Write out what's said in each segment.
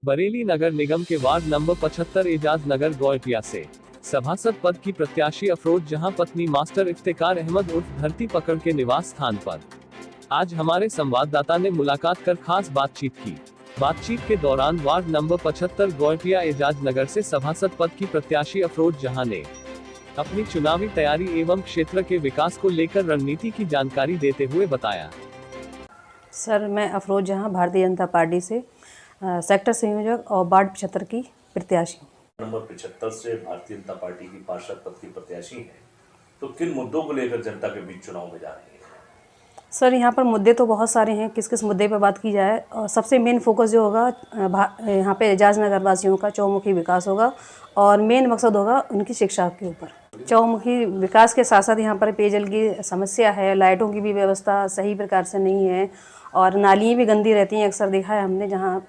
बरेली नगर निगम के ward number 75 Ejaz नगर गोयटिया से सभासद पद की प्रत्याशी अफरोज जहां पत्नी मास्टर इफ्तिकार अहमद उर्फ धरती पकड़ के निवास स्थान पर आज हमारे संवाददाता ने मुलाकात कर खास बातचीत की। बातचीत के दौरान वार्ड नंबर 75 गोयटिया एजाज नगर से सभासद पद की प्रत्याशी अफरोज जहां ने अपनी चुनावी तैयारी एवं क्षेत्र के विकास को लेकर रणनीति की जानकारी देते हुए बताया। सर, मैं अफरोज जहां भारतीय जनता पार्टी से सेक्टर संयोजक और वार्ड 75 की प्रत्याशी हूँ। नंबर 75 से भारतीय जनता पार्टी की पार्षद पद की प्रत्याशी हैं, तो किन मुद्दों को लेकर जनता के बीच चुनाव में जा रही है? सर, यहाँ पर मुद्दे तो बहुत सारे हैं, किस किस मुद्दे पर बात की जाए। और सबसे मेन फोकस जो होगा यहाँ पे एजाज नगर वासियों का चौमुखी विकास होगा और मेन मकसद होगा उनकी शिक्षा के ऊपर। चौमुखी विकास के साथ साथ यहाँ पर पेयजल की समस्या है, लाइटों की भी व्यवस्था सही प्रकार से नहीं है और नालियाँ भी गंदी रहती हैं। अक्सर देखा है हमने, जहाँ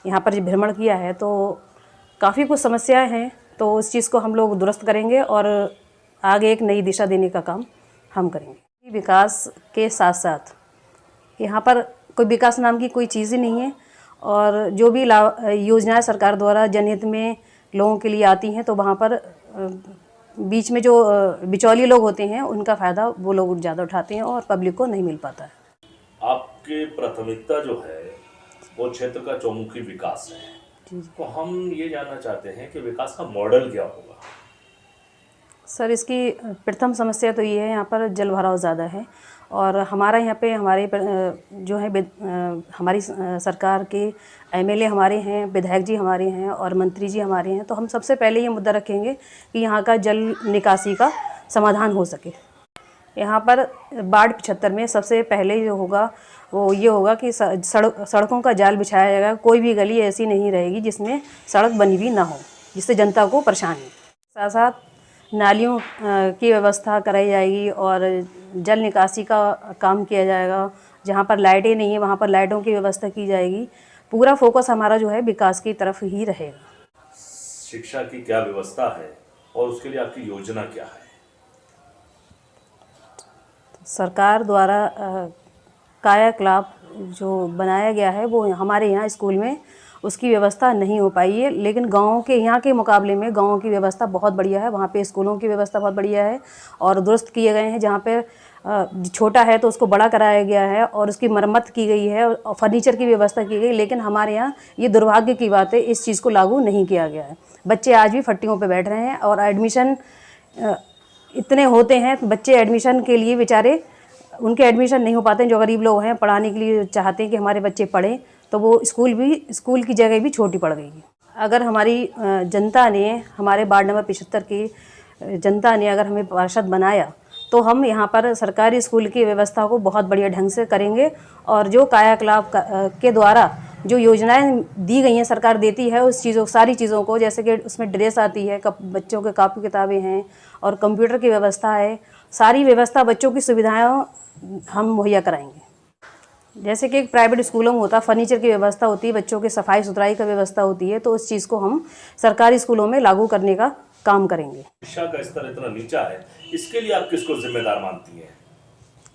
यहाँ पर भ्रमण किया है तो काफ़ी कुछ समस्याएं हैं, तो उस चीज़ को हम लोग दुरुस्त करेंगे और आगे एक नई दिशा देने का काम हम करेंगे। विकास के साथ साथ यहाँ पर कोई विकास नाम की कोई चीज़ ही नहीं है और जो भी योजनाएं सरकार द्वारा जनहित में लोगों के लिए आती हैं तो वहाँ पर बीच में जो बिचौलिए लोग होते हैं उनका फ़ायदा वो लोग ज़्यादा उठाते हैं और पब्लिक को नहीं मिल पाता है। आपकी प्राथमिकता जो है वो क्षेत्र का चौमुखी विकास है, तो हम ये जानना चाहते हैं कि विकास का मॉडल क्या होगा? सर, इसकी प्रथम समस्या तो ये है, यहाँ पर जल भराव ज़्यादा है और हमारा यहाँ पे हमारे जो है हमारी सरकार के एमएलए हमारे हैं, विधायक जी हमारे हैं और मंत्री जी हमारे हैं, तो हम सबसे पहले ये मुद्दा रखेंगे कि यहाँ का जल निकासी का समाधान हो सके। यहाँ पर वार्ड 75 में सबसे पहले जो होगा वो ये होगा कि सड़कों का जाल बिछाया जाएगा। कोई भी गली ऐसी नहीं रहेगी जिसमें सड़क बनी हुई ना हो, जिससे जनता को परेशानी। साथ साथ नालियों की व्यवस्था कराई जाएगी और जल निकासी का काम किया जाएगा। जहाँ पर लाइटें नहीं है वहाँ पर लाइटों की व्यवस्था की जाएगी। पूरा फोकस हमारा जो है विकास की तरफ ही रहेगा। शिक्षा की क्या व्यवस्था है और उसके लिए आपकी योजना क्या है? सरकार द्वारा कायाकल्प जो बनाया गया है वो हमारे यहाँ स्कूल में उसकी व्यवस्था नहीं हो पाई है, लेकिन गाँव के यहाँ के मुकाबले में गाँव की व्यवस्था बहुत बढ़िया है। वहाँ पे स्कूलों की व्यवस्था बहुत बढ़िया है और दुरुस्त किए गए हैं। जहाँ पे छोटा है तो उसको बड़ा कराया गया है और उसकी मरम्मत की गई है और फर्नीचर की व्यवस्था की गई, लेकिन हमारे यहाँ ये दुर्भाग्य की बात है, इस चीज़ को लागू नहीं किया गया है। बच्चे आज भी फट्टियों पर बैठ रहे हैं और एडमिशन इतने होते हैं, बच्चे एडमिशन के लिए बेचारे उनके एडमिशन नहीं हो पाते हैं। जो गरीब लोग हैं पढ़ाने के लिए चाहते हैं कि हमारे बच्चे पढ़ें, तो वो स्कूल की जगह भी छोटी पड़ गई है। अगर हमारी जनता ने, हमारे वार्ड नंबर 75 की जनता ने अगर हमें पार्षद बनाया तो हम यहाँ पर सरकारी स्कूल की व्यवस्था को बहुत बढ़िया ढंग से करेंगे और जो कायाकल्प के द्वारा जो योजनाएं दी गई हैं, सरकार देती है उस सारी चीज़ों को, जैसे कि उसमें ड्रेस आती है, बच्चों के कापी किताबें हैं और कंप्यूटर की व्यवस्था है, सारी व्यवस्था बच्चों की सुविधाएं हम मुहैया कराएंगे। जैसे कि एक प्राइवेट स्कूलों में होता फर्नीचर की व्यवस्था होती है, बच्चों की सफाई सुथराई का व्यवस्था होती है, तो उस चीज़ को हम सरकारी स्कूलों में लागू करने का काम करेंगे। शिक्षा का स्तर इतना नीचा है, इसके लिए आप किसको जिम्मेदार मानती हैं?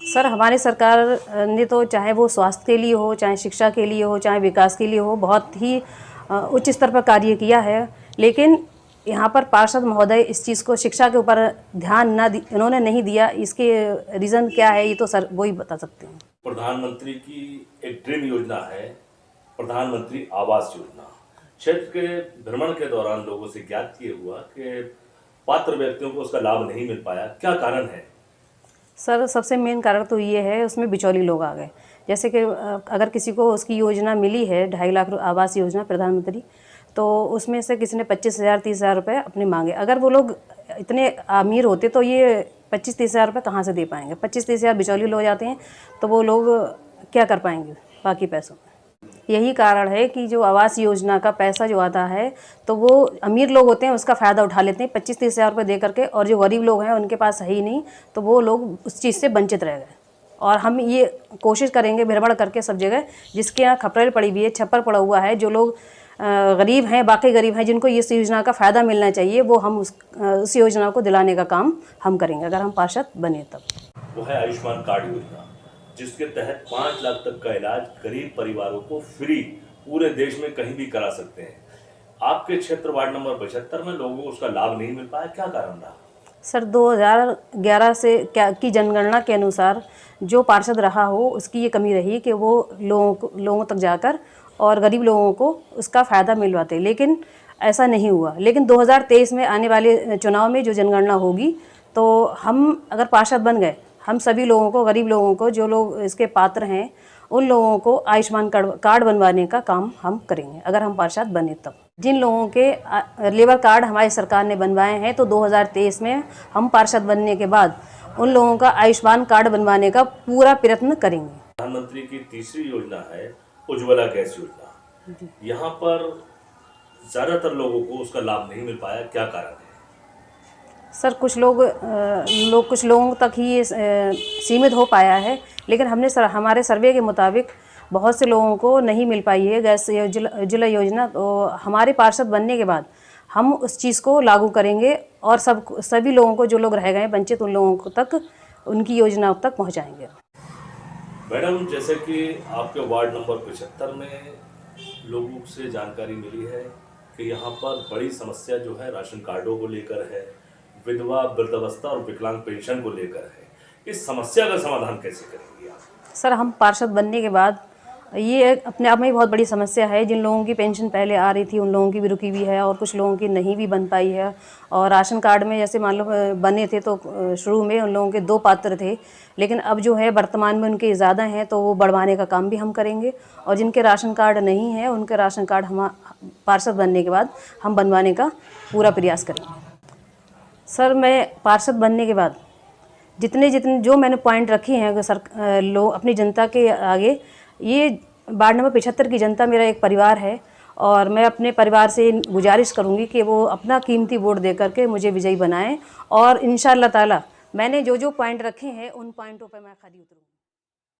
सर, हमारी सरकार ने तो चाहे वो स्वास्थ्य के लिए हो, चाहे शिक्षा के लिए हो, चाहे विकास के लिए हो, बहुत ही उच्च स्तर पर कार्य किया है, लेकिन यहाँ पर पार्षद महोदय इस चीज़ को शिक्षा के ऊपर ध्यान इन्होंने नहीं दिया। इसके रीज़न क्या है ये तो सर वो ही बता सकते हैं। प्रधानमंत्री की एक ड्रीम योजना है प्रधानमंत्री आवास योजना। क्षेत्र के भ्रमण के दौरान लोगों से ज्ञात किए हुआ कि पात्र व्यक्तियों को उसका लाभ नहीं मिल पाया, क्या कारण है? सर, सबसे मेन कारण तो ये है, उसमें बिचौली लोग आ गए। जैसे कि अगर किसी को उसकी योजना मिली है 2.5 लाख आवास योजना प्रधानमंत्री, तो उसमें से किसी ने 25,000 30,000 रुपये अपने मांगे। अगर वो लोग इतने अमीर होते तो ये 25-30,000 रुपये कहाँ से दे पाएंगे? 25-30,000 बिचौली लोग जाते हैं तो वो लोग क्या कर पाएंगे बाकी पैसों में? यही कारण है कि जो आवास योजना का पैसा जो आता है तो वो अमीर लोग होते हैं उसका फ़ायदा उठा लेते हैं 25-30,000 रुपये दे करके, और जो गरीब लोग हैं उनके पास है ही नहीं, तो वो लोग उस चीज़ से वंचित रह गए। और हम ये कोशिश करेंगे भ्रमण करके सब जगह जिसके यहाँ खपरेल पड़ी हुई है, छप्पर पड़ा हुआ है, जो लोग गरीब हैं, बाकी गरीब हैं, जिनको इस योजना का फ़ायदा मिलना चाहिए, वो हम उस योजना को दिलाने का काम हम करेंगे अगर हम पार्षद बने तब। वो है आयुष्मान कार्ड योजना, जिसके तहत 5 लाख तक का इलाज गरीब परिवारों को फ्री पूरे देश में कहीं भी करा सकते हैं। आपके क्षेत्र वार्ड नंबर 75 में लोगों को उसका लाभ नहीं मिल पाया, क्या कारण रहा? सर 2011 से की जनगणना के अनुसार जो पार्षद रहा हो उसकी ये कमी रही कि वो लोगों तक जाकर और गरीब लोगों को उसका फ़ायदा मिलवाते, लेकिन ऐसा नहीं हुआ। लेकिन 2023 में आने वाले चुनाव में जो जनगणना होगी तो हम अगर पार्षद बन गए, हम सभी लोगों को, गरीब लोगों को, जो लोग इसके पात्र हैं, उन लोगों को आयुष्मान कार्ड बनवाने का काम हम करेंगे अगर हम पार्षद बने तब। जिन लोगों के लेबर कार्ड हमारी सरकार ने बनवाए हैं तो 2023 में हम पार्षद बनने के बाद उन लोगों का आयुष्मान कार्ड बनवाने का पूरा प्रयत्न करेंगे। प्रधानमंत्री की तीसरी योजना है उज्ज्वला गैस योजना। यहाँ पर ज्यादातर लोगों को उसका लाभ नहीं मिल पाया, क्या कारण है? सर कुछ लोगों तक ही ये सीमित हो पाया है, लेकिन हमारे सर्वे के मुताबिक बहुत से लोगों को नहीं मिल पाई है गैस उज्ज्वला योजना। तो हमारे पार्षद बनने के बाद हम उस चीज़ को लागू करेंगे और सभी लोगों को, जो लोग रह गए वंचित, उन लोगों को तक उनकी योजना तक पहुंचाएंगे। मैडम, जैसे कि आपके वार्ड नंबर 75 में लोगों से जानकारी मिली है कि यहाँ पर बड़ी समस्या जो है राशन कार्डों को लेकर है, विधवा, वृद्धावस्था और विकलांग पेंशन को लेकर है। इस समस्या का समाधान कैसे करेंगे आप? सर हम पार्षद बनने के बाद ये अपने आप में ही बहुत बड़ी समस्या है। जिन लोगों की पेंशन पहले आ रही थी उन लोगों की भी रुकी हुई है और कुछ लोगों की नहीं भी बन पाई है। और राशन कार्ड में जैसे मान लो बने थे तो शुरू में उन लोगों के 2 पात्र थे, लेकिन अब जो है वर्तमान में उनके ज़्यादा हैं तो वो बढ़वाने का काम भी हम करेंगे। और जिनके राशन कार्ड नहीं है उनके राशन कार्ड हम पार्षद बनने के बाद हम बनवाने का पूरा प्रयास करेंगे। सर मैं पार्षद बनने के बाद जितने जो मैंने पॉइंट रखे हैं अपनी जनता के आगे, ये वार्ड नंबर 75 की जनता मेरा एक परिवार है और मैं अपने परिवार से गुजारिश करूंगी कि वो अपना कीमती वोट दे करके मुझे विजयी बनाएं और इंशाअल्लाह ताला मैंने जो पॉइंट रखे हैं उन पॉइंटों पर मैं खरी उतरूंगी।